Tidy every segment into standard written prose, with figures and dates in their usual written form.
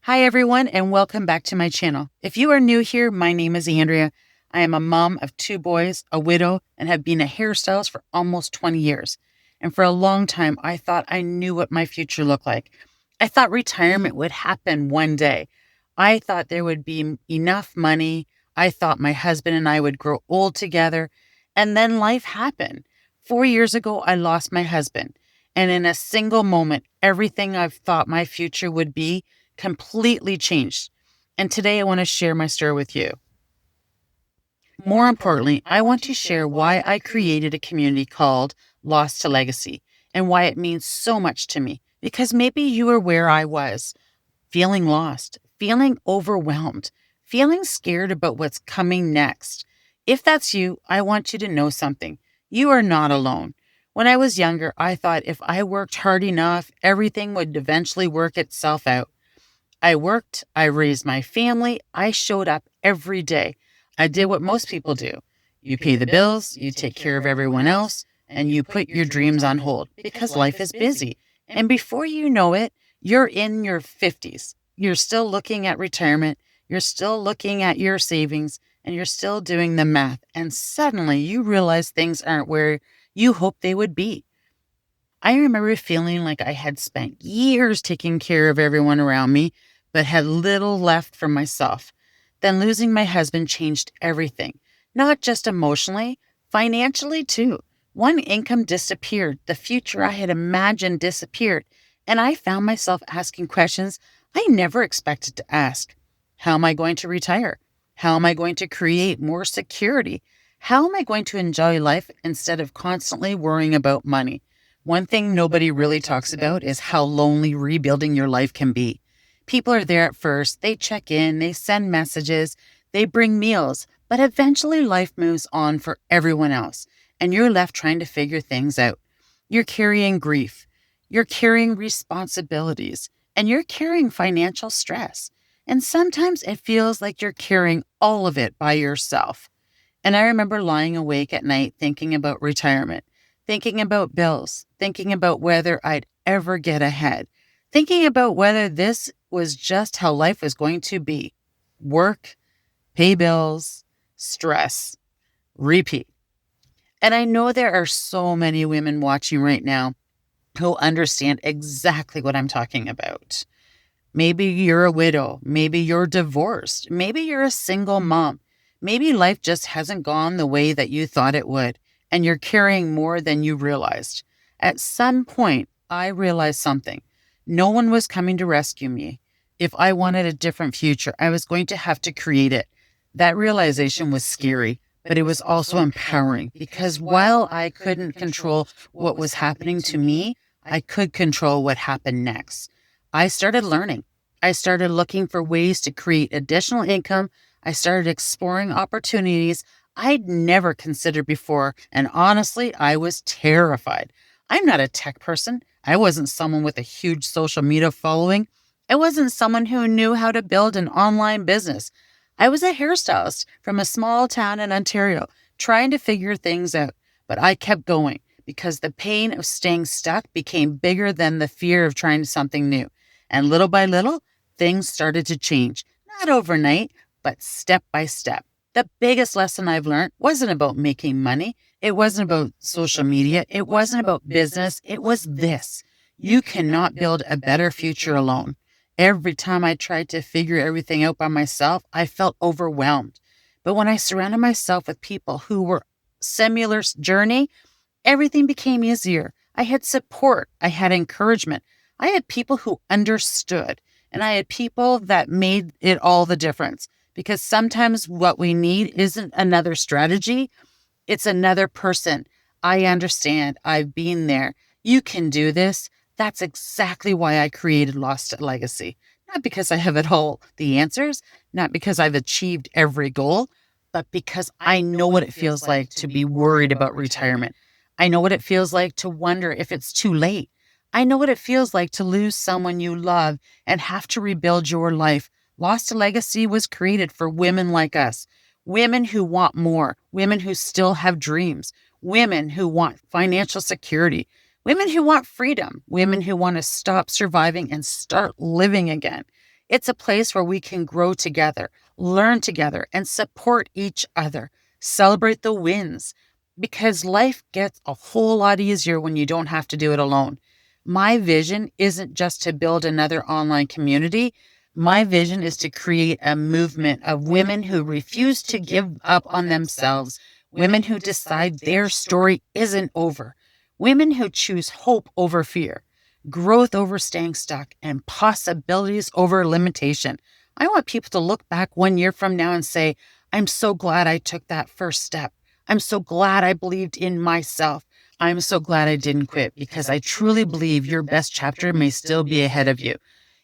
Hi, everyone, and welcome back to my channel. If you are new here, my name is Andrea. I am a mom of two boys, a widow, and have been a hairstylist for almost 20 years. And for a long time, I thought I knew what my future looked like. I thought retirement would happen one day. I thought there would be enough money. I thought my husband and I would grow old together. And then life happened. 4 years ago, I lost my husband. And in a single moment, everything I've thought my future would be completely changed. And today I want to share my story with you. More importantly, I want to share why I created a community called Lost to Legacy and why it means so much to me. Because maybe you are where I was, feeling lost, feeling overwhelmed, feeling scared about what's coming next. If that's you, I want you to know something. You are not alone. When I was younger, I thought if I worked hard enough, everything would eventually work itself out. I worked, I raised my family, I showed up every day. I did what most people do. You pay the bills, you take care of everyone else, and you put your dreams on hold because life is busy. And before you know it, you're in your 50s. You're still looking at retirement, you're still looking at your savings, and you're still doing the math. And suddenly you realize things aren't where you hoped they would be. I remember feeling like I had spent years taking care of everyone around me, but had little left for myself. Then losing my husband changed everything, not just emotionally, financially too. One income disappeared. The future I had imagined disappeared. And I found myself asking questions I never expected to ask. How am I going to retire? How am I going to create more security? How am I going to enjoy life instead of constantly worrying about money? One thing nobody really talks about is how lonely rebuilding your life can be. People are there at first, they check in, they send messages, they bring meals, but eventually life moves on for everyone else, and you're left trying to figure things out. You're carrying grief, you're carrying responsibilities, and you're carrying financial stress. And sometimes it feels like you're carrying all of it by yourself. And I remember lying awake at night thinking about retirement, thinking about bills, thinking about whether I'd ever get ahead, thinking about whether this was just how life was going to be. Work, pay bills, stress, repeat. And I know there are so many women watching right now who understand exactly what I'm talking about. Maybe you're a widow. Maybe you're divorced. Maybe you're a single mom. Maybe life just hasn't gone the way that you thought it would, and you're carrying more than you realized. At some point, I realized something. No one was coming to rescue me. If I wanted a different future, I was going to have to create it. That realization was scary, but it was also empowering because while I couldn't control what was happening to me, I could control what happened next. I started learning. I started looking for ways to create additional income. I started exploring opportunities I'd never considered before. And honestly, I was terrified. I'm not a tech person. I wasn't someone with a huge social media following. I wasn't someone who knew how to build an online business. I was a hairstylist from a small town in Ontario, trying to figure things out. But I kept going because the pain of staying stuck became bigger than the fear of trying something new. And little by little, things started to change. Not overnight, but step by step. The biggest lesson I've learned wasn't about making money. It wasn't about social media. It wasn't about business. It was this. You cannot build a better future alone. Every time I tried to figure everything out by myself, I felt overwhelmed. But when I surrounded myself with people who were similar journey, everything became easier. I had support. I had encouragement. I had people who understood, and I had people that made it all the difference. Because sometimes what we need isn't another strategy, it's another person. I understand. I've been there. You can do this. That's exactly why I created Lost Legacy. Not because I have it all the answers, not because I've achieved every goal, but because I know what it feels like to be worried about retirement. I know what it feels like to wonder if it's too late. I know what it feels like to lose someone you love and have to rebuild your life. Lost to Legacy was created for women like us, women who want more, women who still have dreams, women who want financial security, women who want freedom, women who want to stop surviving and start living again. It's a place where we can grow together, learn together, and support each other. Celebrate the wins because life gets a whole lot easier when you don't have to do it alone. My vision isn't just to build another online community. My vision is to create a movement of women who refuse to give up on themselves, women who decide their story isn't over, women who choose hope over fear, growth over staying stuck, and possibilities over limitation. I want people to look back 1 year from now and say, I'm so glad I took that first step. I'm so glad I believed in myself. I'm so glad I didn't quit because I truly believe your best chapter may still be ahead of you.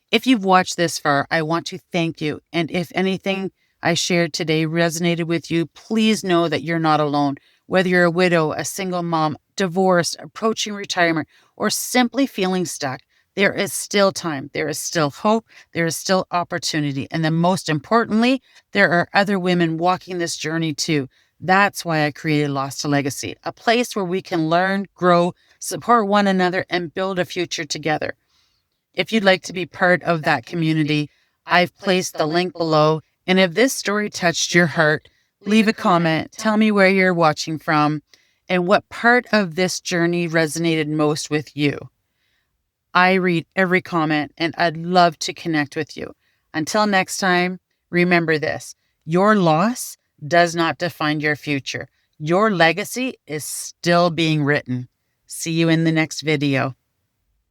If you've watched this far, I want to thank you. And if anything I shared today resonated with you, please know that you're not alone. Whether you're a widow, a single mom, divorced, approaching retirement, or simply feeling stuck, there is still time. There is still hope. There is still opportunity. And then most importantly, there are other women walking this journey too. That's why I created Lost to Legacy, a place where we can learn, grow, support one another, and build a future together. If you'd like to be part of that community, I've placed the link below. And if this story touched your heart, leave a comment. Tell me where you're watching from and what part of this journey resonated most with you. I read every comment and I'd love to connect with you. Until next time, remember this: your loss does not define your future. Your legacy is still being written. See you in the next video.